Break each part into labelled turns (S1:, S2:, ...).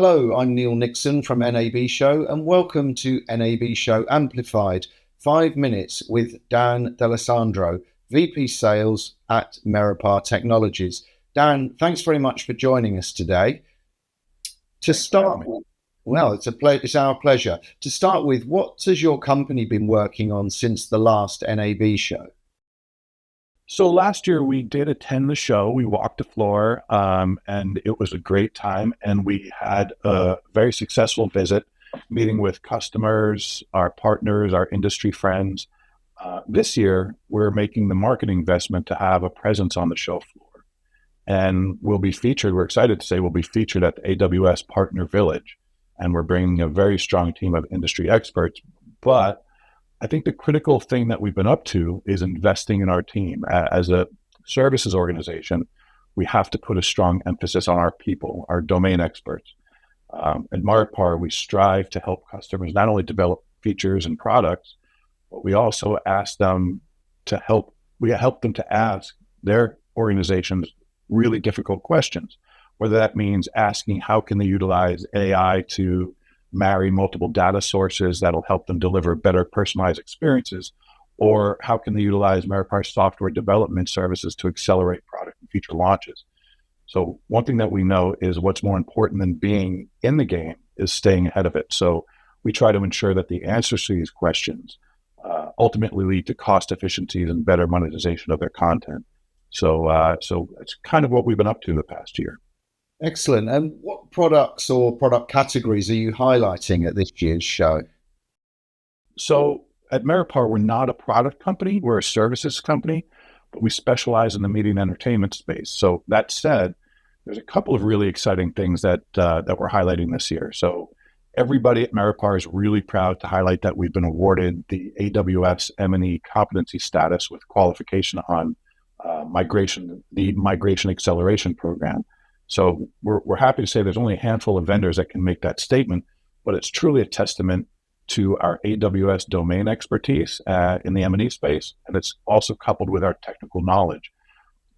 S1: Hello, I'm Neil Nixon from NAB Show, and welcome to NAB Show Amplified, 5 minutes with DAlessandro, VP Sales at Merapar Technologies. Dan, thanks very much for joining us today. To start, well, it's our pleasure. To start with, what has your company been working on since the last NAB show?
S2: So last year we did attend the show. We walked the floor, and it was a great time. And we had a very successful visit, meeting with customers, our partners, our industry friends. This year, we're making the marketing investment to have a presence on the show floor. And we'll be featured, we're excited to say we'll be featured at the AWS Partner Village. And we're bringing a very strong team of industry experts. But I think the critical thing that we've been up to is investing in our team. As a services organization, we have to put a strong emphasis on our people, our domain experts. At Merapar, we strive to help customers not only develop features and products, but we also ask them to help them to ask their organizations really difficult questions, whether that means asking how can they utilize AI to marry multiple data sources that'll help them deliver better personalized experiences, or how can they utilize Merapar software development services to accelerate product and feature launches. So one thing that we know is what's more important than being in the game is staying ahead of it. So we try to ensure that the answers to these questions ultimately lead to cost efficiencies and better monetization of their content. So it's kind of what we've been up to the past year.
S1: Excellent. And what products or product categories are you highlighting at this year's show?
S2: So at Merapar, we're not a product company, we're a services company, but we specialize in the media and entertainment space. So that said, there's a couple of really exciting things that we're highlighting this year. So everybody at Merapar is really proud to highlight that we've been awarded the AWS M&E competency status with qualification on the Migration Acceleration Program. So we're happy to say there's only a handful of vendors that can make that statement, but it's truly a testament to our AWS domain expertise in the M&E space, and it's also coupled with our technical knowledge.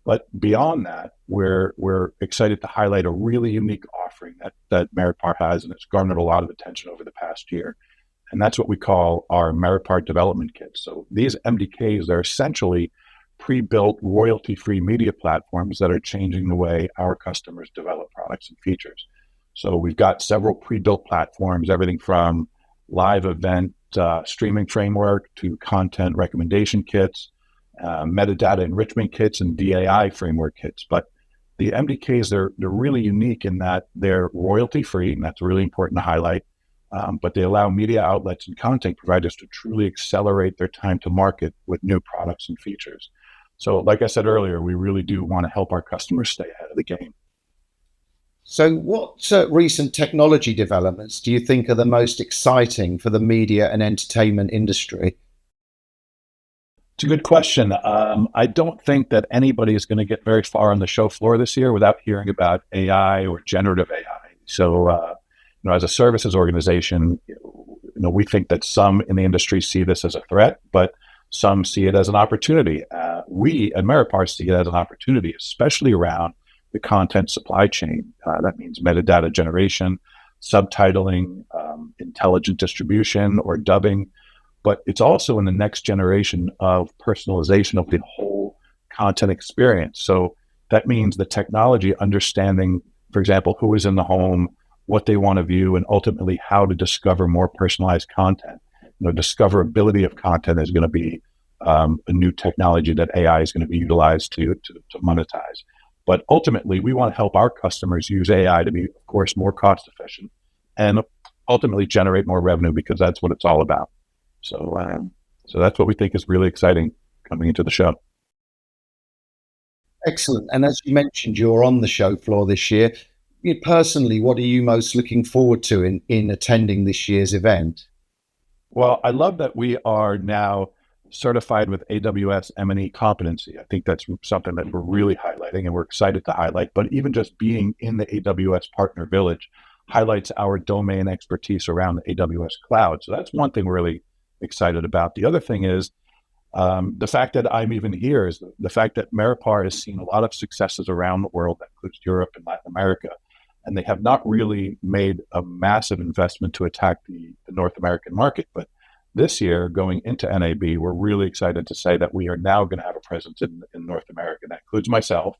S2: But beyond that, we're excited to highlight a really unique offering that Merapar has, and it's garnered a lot of attention over the past year. And that's what we call our Merapar Development Kits. So these MDKs are essentially pre-built royalty-free media platforms that are changing the way our customers develop products and features. So we've got several pre-built platforms, everything from live event streaming framework to content recommendation kits, metadata enrichment kits, and DAI framework kits. But the MDKs, they're really unique in that they're royalty-free, and that's really important to highlight. But they allow media outlets and content providers to truly accelerate their time to market with new products and features. So like I said earlier, we really do want to help our customers stay ahead of the game.
S1: So what recent technology developments do you think are the most exciting for the media and entertainment industry?
S2: It's a good question. I don't think that anybody is going to get very far on the show floor this year without hearing about AI or generative AI. So, as a services organization, we think that some in the industry see this as a threat, but some see it as an opportunity. We at Merapar see it as an opportunity, especially around the content supply chain. That means metadata generation, subtitling, intelligent distribution or dubbing, but it's also in the next generation of personalization of the whole content experience. So that means the technology understanding, for example, who is in the home, what they want to view, and ultimately how to discover more personalized content. Discoverability of content is going to be a new technology that AI is going to be utilized to monetize. But ultimately, we want to help our customers use AI to be, of course, more cost efficient and ultimately generate more revenue, because that's what it's all about. So that's what we think is really exciting coming into the show.
S1: Excellent. And as you mentioned, you're on the show floor this year. Personally, what are you most looking forward to in attending this year's event?
S2: Well, I love that we are now certified with AWS M&E competency. I think that's something that we're really highlighting and we're excited to highlight. But even just being in the AWS Partner Village highlights our domain expertise around the AWS cloud. So that's one thing we're really excited about. The other thing is the fact that I'm even here is the fact that Merapar has seen a lot of successes around the world, that includes Europe and Latin America. and they have not really made a massive investment to attack the North American market. But this year, going into NAB, we're really excited to say that we are now going to have a presence in North America. That includes myself.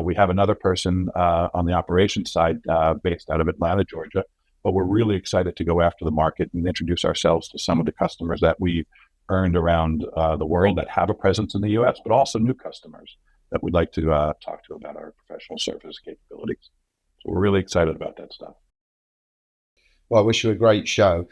S2: We have another person on the operations side based out of Atlanta, Georgia. But we're really excited to go after the market and introduce ourselves to some of the customers that we've earned around the world that have a presence in the U.S., but also new customers that we'd like to talk to about our professional services capabilities. So we're really excited about that stuff.
S1: Well, I wish you a great show.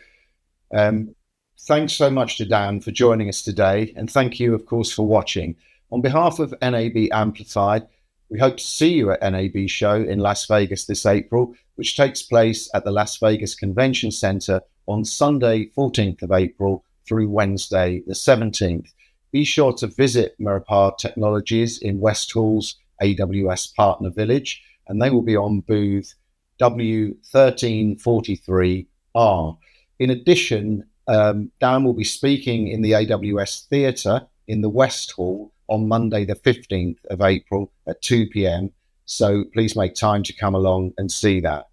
S1: Thanks so much to Dan for joining us today. And thank you, of course, for watching. On behalf of NAB Amplified, we hope to see you at NAB Show in Las Vegas this April, which takes place at the Las Vegas Convention Center on Sunday, 14th of April through Wednesday, the 17th. Be sure to visit Merapar Technologies in West Hall's AWS Partner Village, and they will be on booth W1343 R. In addition, Dan will be speaking in the AWS Theatre in the West Hall on Monday, the 15th of April at 2 p.m. So please make time to come along and see that.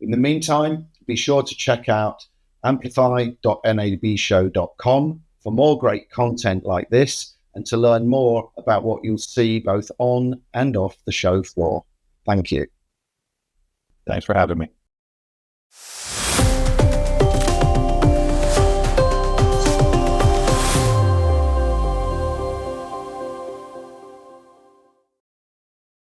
S1: In the meantime, be sure to check out amplify.nabshow.com for more great content like this and to learn more about what you'll see both on and off the show floor. Thank you.
S2: Thanks for having me.